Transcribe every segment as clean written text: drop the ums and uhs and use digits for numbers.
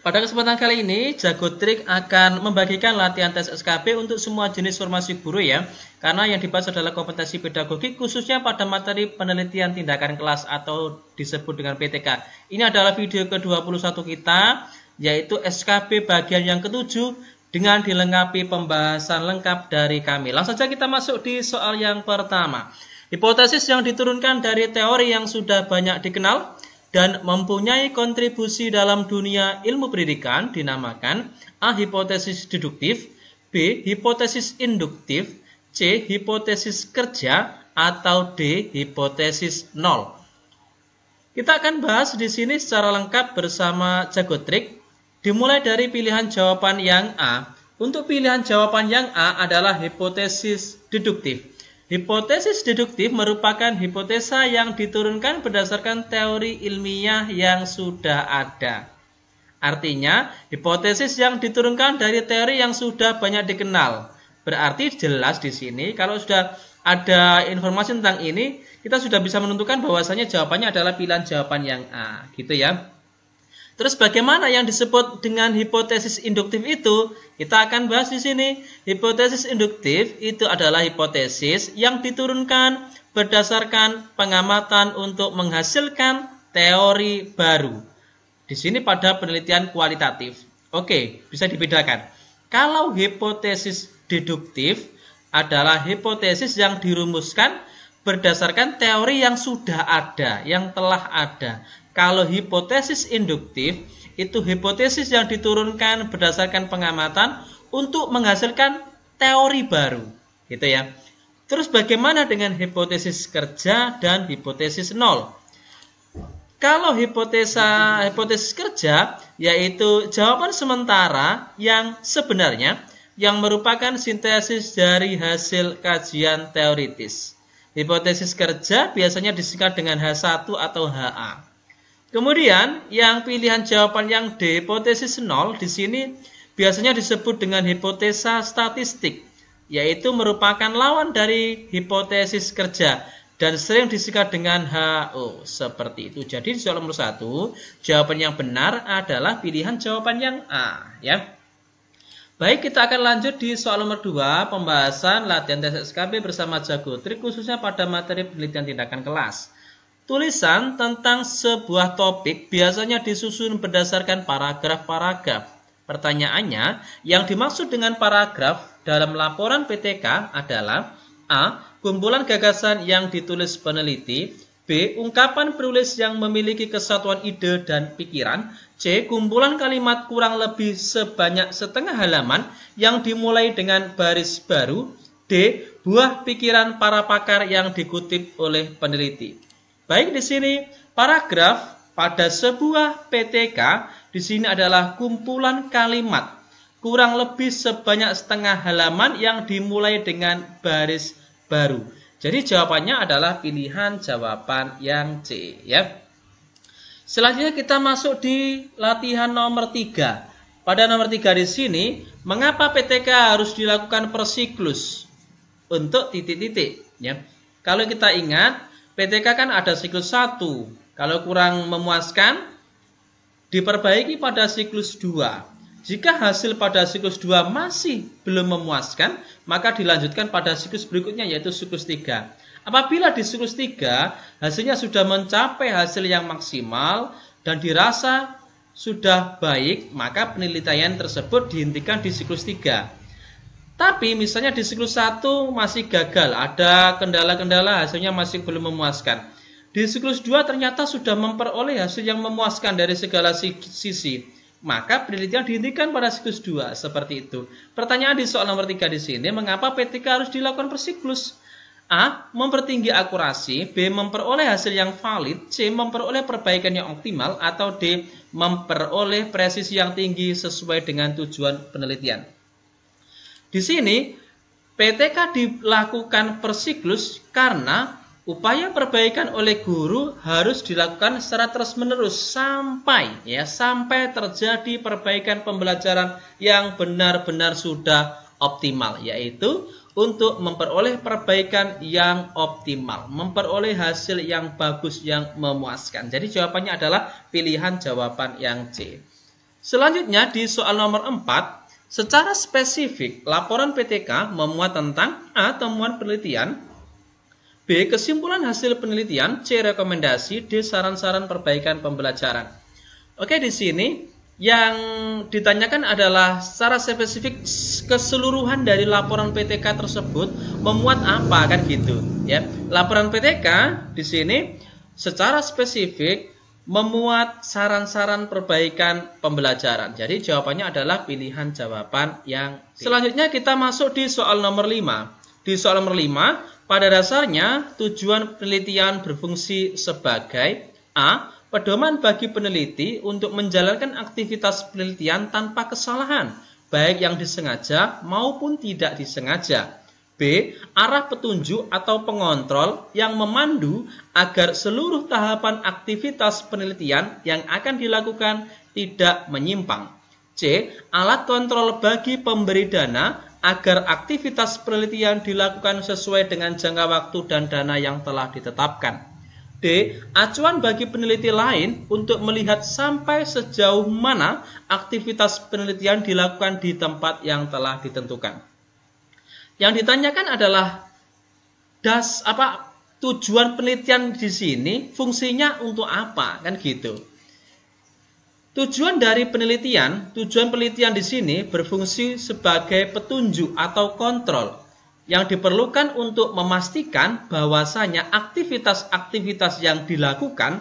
Pada kesempatan kali ini, Jagotrik akan membagikan latihan tes SKB untuk semua jenis formasi guru ya. Karena yang dibahas adalah kompetensi pedagogik khususnya pada materi penelitian tindakan kelas atau disebut dengan PTK. Ini adalah video ke-21 kita, yaitu SKB bagian yang ke-7 dengan dilengkapi pembahasan lengkap dari kami. Langsung saja kita masuk di soal yang pertama. Hipotesis yang diturunkan dari teori yang sudah banyak dikenal dan mempunyai kontribusi dalam dunia ilmu pendidikan dinamakan A. Hipotesis deduktif, B. Hipotesis induktif, C. Hipotesis kerja, atau D. Hipotesis nol. Kita akan bahas di sini secara lengkap bersama Jagotrik, dimulai dari pilihan jawaban yang A. Untuk pilihan jawaban yang A adalah hipotesis deduktif. Hipotesis deduktif merupakan hipotesa yang diturunkan berdasarkan teori ilmiah yang sudah ada. Artinya, hipotesis yang diturunkan dari teori yang sudah banyak dikenal. Berarti jelas di sini kalau sudah ada informasi tentang ini, kita sudah bisa menentukan bahwasanya jawabannya adalah pilihan jawaban yang A, gitu ya. Terus bagaimana yang disebut dengan hipotesis induktif itu? Kita akan bahas di sini. Hipotesis induktif itu adalah hipotesis yang diturunkan berdasarkan pengamatan untuk menghasilkan teori baru. Di sini pada penelitian kualitatif. Oke, bisa dibedakan. Kalau hipotesis deduktif adalah hipotesis yang dirumuskan berdasarkan teori yang sudah ada, yang telah ada. Kalau hipotesis induktif, itu hipotesis yang diturunkan berdasarkan pengamatan untuk menghasilkan teori baru. Gitu ya. Terus bagaimana dengan hipotesis kerja dan hipotesis nol? Kalau hipotesis kerja, yaitu jawaban sementara yang sebenarnya, yang merupakan sintesis dari hasil kajian teoritis. Hipotesis kerja biasanya disingkat dengan H1 atau HA. Kemudian, yang pilihan jawaban yang D, hipotesis nol, di sini biasanya disebut dengan hipotesa statistik, yaitu merupakan lawan dari hipotesis kerja dan sering disingkat dengan HO. Seperti itu. Jadi, di soal nomor 1, jawaban yang benar adalah pilihan jawaban yang A. Ya. Baik, kita akan lanjut di soal nomor 2, pembahasan latihan tes SKB bersama Jagotrik, khususnya pada materi penelitian tindakan kelas. Tulisan tentang sebuah topik biasanya disusun berdasarkan paragraf-paragraf. Pertanyaannya, yang dimaksud dengan paragraf dalam laporan PTK adalah A. Kumpulan gagasan yang ditulis peneliti, B. Ungkapan penulis yang memiliki kesatuan ide dan pikiran, C. Kumpulan kalimat kurang lebih sebanyak setengah halaman yang dimulai dengan baris baru, D. Buah pikiran para pakar yang dikutip oleh peneliti. Baik, di sini paragraf pada sebuah PTK di sini adalah kumpulan kalimat kurang lebih sebanyak setengah halaman yang dimulai dengan baris baru. Jadi jawabannya adalah pilihan jawaban yang C ya. Selanjutnya kita masuk di latihan nomor 3. Pada nomor 3 di sini, mengapa PTK harus dilakukan per siklus untuk titik-titik ya. Kalau kita ingat PTK kan ada siklus 1. Kalau kurang memuaskan, diperbaiki pada siklus 2. Jika hasil pada siklus 2 masih belum memuaskan, maka dilanjutkan pada siklus berikutnya yaitu siklus 3. Apabila di siklus 3 hasilnya sudah mencapai hasil yang maksimal dan dirasa sudah baik, maka penelitian tersebut dihentikan di siklus 3. Tapi misalnya di siklus 1 masih gagal, ada kendala-kendala, hasilnya masih belum memuaskan. Di siklus 2 ternyata sudah memperoleh hasil yang memuaskan dari segala sisi. Maka penelitian dihentikan pada siklus 2, seperti itu. Pertanyaan di soal nomor 3 di sini, mengapa PTK harus dilakukan per siklus? A. Mempertinggi akurasi, B. Memperoleh hasil yang valid, C. Memperoleh perbaikan yang optimal, atau D. Memperoleh presisi yang tinggi sesuai dengan tujuan penelitian. Di sini, PTK dilakukan per siklus karena upaya perbaikan oleh guru harus dilakukan secara terus-menerus sampai terjadi perbaikan pembelajaran yang benar-benar sudah optimal, yaitu untuk memperoleh perbaikan yang optimal, memperoleh hasil yang bagus, yang memuaskan. Jadi jawabannya adalah pilihan jawaban yang C. Selanjutnya di soal nomor 4, secara spesifik laporan PTK memuat tentang A. Temuan penelitian, B. Kesimpulan hasil penelitian, C. Rekomendasi, D. Saran-saran perbaikan pembelajaran. Oke, di sini yang ditanyakan adalah secara spesifik keseluruhan dari laporan PTK tersebut memuat apa, kan gitu ya. Laporan PTK di sini secara spesifik memuat saran-saran perbaikan pembelajaran. Jadi jawabannya adalah pilihan jawaban yang D. Selanjutnya kita masuk di soal nomor 5. Di soal nomor 5, pada dasarnya tujuan penelitian berfungsi sebagai A. Pedoman bagi peneliti untuk menjalankan aktivitas penelitian tanpa kesalahan, baik yang disengaja maupun tidak disengaja. B. Arah petunjuk atau pengontrol yang memandu agar seluruh tahapan aktivitas penelitian yang akan dilakukan tidak menyimpang. C. Alat kontrol bagi pemberi dana agar aktivitas penelitian dilakukan sesuai dengan jangka waktu dan dana yang telah ditetapkan. D. Acuan bagi peneliti lain untuk melihat sampai sejauh mana aktivitas penelitian dilakukan di tempat yang telah ditentukan. Yang ditanyakan adalah tujuan penelitian di sini fungsinya untuk apa, kan gitu. Tujuan penelitian di sini berfungsi sebagai petunjuk atau kontrol yang diperlukan untuk memastikan bahwasanya aktivitas-aktivitas yang dilakukan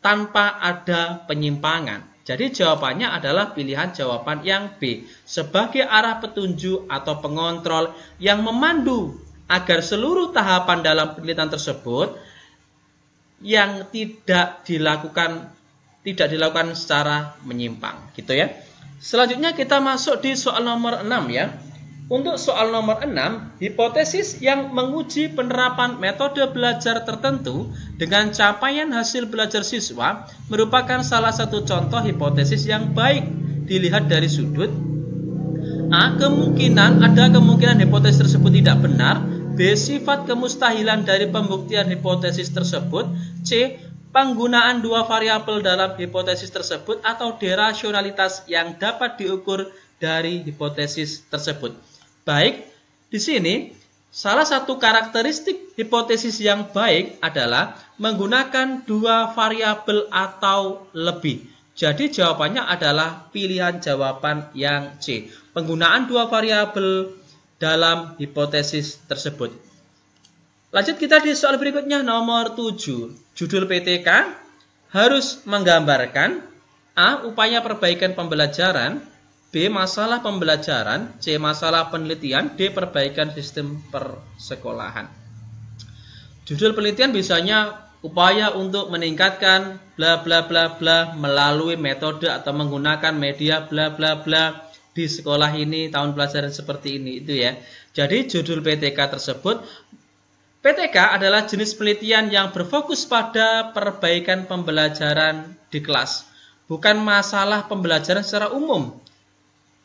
tanpa ada penyimpangan. Jadi jawabannya adalah pilihan jawaban yang B, sebagai arah petunjuk atau pengontrol yang memandu agar seluruh tahapan dalam penelitian tersebut yang tidak dilakukan secara menyimpang, gitu ya. Selanjutnya kita masuk di soal nomor 6 ya. Untuk soal nomor 6, hipotesis yang menguji penerapan metode belajar tertentu dengan capaian hasil belajar siswa merupakan salah satu contoh hipotesis yang baik dilihat dari sudut A. Ada kemungkinan hipotesis tersebut tidak benar. B. Sifat kemustahilan dari pembuktian hipotesis tersebut. C. Penggunaan dua variabel dalam hipotesis tersebut. Atau D. Rasionalitas yang dapat diukur dari hipotesis tersebut. Baik, di sini salah satu karakteristik hipotesis yang baik adalah menggunakan dua variabel atau lebih. Jadi jawabannya adalah pilihan jawaban yang C. Penggunaan dua variabel dalam hipotesis tersebut. Lanjut kita di soal berikutnya nomor 7. Judul PTK harus menggambarkan A. Upaya perbaikan pembelajaran, B. Masalah pembelajaran, C. Masalah penelitian, D. Perbaikan sistem persekolahan. Judul penelitian biasanya upaya untuk meningkatkan bla bla bla bla melalui metode atau menggunakan media bla bla bla di sekolah ini, tahun pelajaran seperti ini, itu ya. Jadi judul PTK tersebut, PTK adalah jenis penelitian yang berfokus pada perbaikan pembelajaran di kelas, bukan masalah pembelajaran secara umum.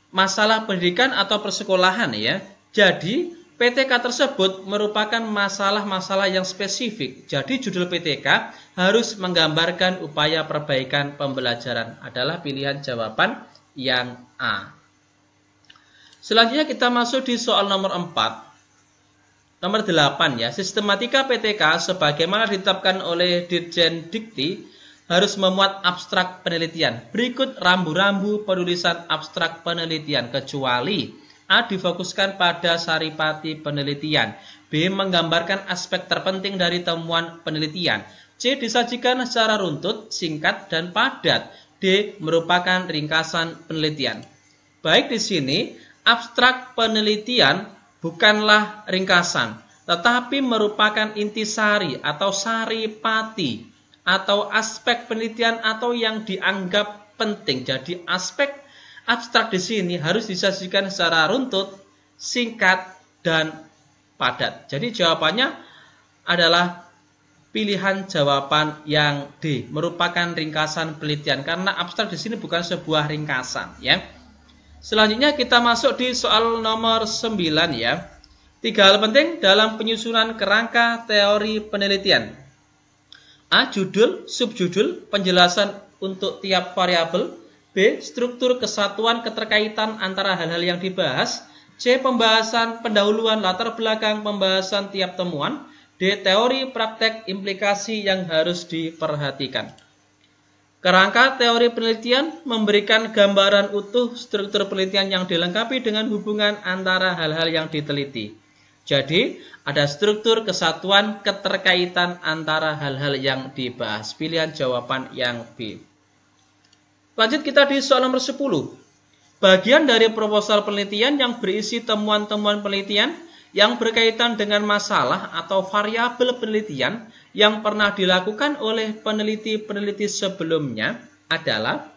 Masalah pendidikan atau persekolahan ya. Jadi PTK tersebut merupakan masalah-masalah yang spesifik. Jadi judul PTK harus menggambarkan upaya perbaikan pembelajaran. Adalah pilihan jawaban yang A. Selanjutnya kita masuk di soal nomor 4. Nomor 8 ya. Sistematika PTK sebagaimana ditetapkan oleh Dirjen Dikti harus memuat abstrak penelitian. Berikut rambu-rambu penulisan abstrak penelitian, kecuali A. Difokuskan pada saripati penelitian, B. Menggambarkan aspek terpenting dari temuan penelitian, C. Disajikan secara runtut, singkat, dan padat, D. Merupakan ringkasan penelitian. Baik, di sini abstrak penelitian bukanlah ringkasan, tetapi merupakan intisari atau saripati atau aspek penelitian atau yang dianggap penting. Jadi aspek abstrak di sini harus disajikan secara runtut, singkat, dan padat. Jadi jawabannya adalah pilihan jawaban yang D, merupakan ringkasan penelitian, karena abstrak di sini bukan sebuah ringkasan ya. Selanjutnya kita masuk di soal nomor 9 ya. 3 hal penting dalam penyusunan kerangka teori penelitian. A. Judul, subjudul, penjelasan untuk tiap variabel. B. B. Struktur kesatuan keterkaitan antara hal-hal yang dibahas. C. Pembahasan pendahuluan latar belakang pembahasan tiap temuan. D. Teori praktek implikasi yang harus diperhatikan. Kerangka teori penelitian memberikan gambaran utuh struktur penelitian yang dilengkapi dengan hubungan antara hal-hal yang diteliti. Jadi, ada struktur kesatuan keterkaitan antara hal-hal yang dibahas. Pilihan jawaban yang B. Lanjut kita di soal nomor 10. Bagian dari proposal penelitian yang berisi temuan-temuan penelitian yang berkaitan dengan masalah atau variabel penelitian yang pernah dilakukan oleh peneliti-peneliti sebelumnya adalah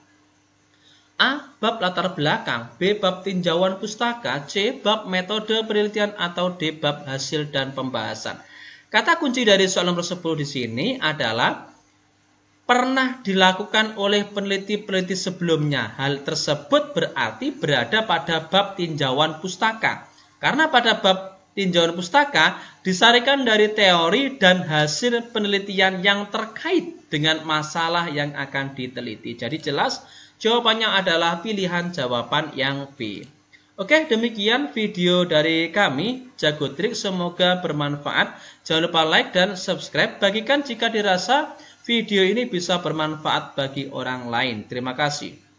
A. Bab latar belakang, B. Bab tinjauan pustaka, C. Bab metode penelitian, atau D. Bab hasil dan pembahasan. Kata kunci dari soal nomor 10 di sini adalah pernah dilakukan oleh peneliti-peneliti sebelumnya. Hal tersebut berarti berada pada bab tinjauan pustaka. Karena pada bab tinjauan pustaka disarikan dari teori dan hasil penelitian yang terkait dengan masalah yang akan diteliti. Jadi jelas jawabannya adalah pilihan jawaban yang B. Oke, demikian video dari kami, Jago Trik. Semoga bermanfaat. Jangan lupa like dan subscribe. Bagikan jika dirasa video ini bisa bermanfaat bagi orang lain. Terima kasih.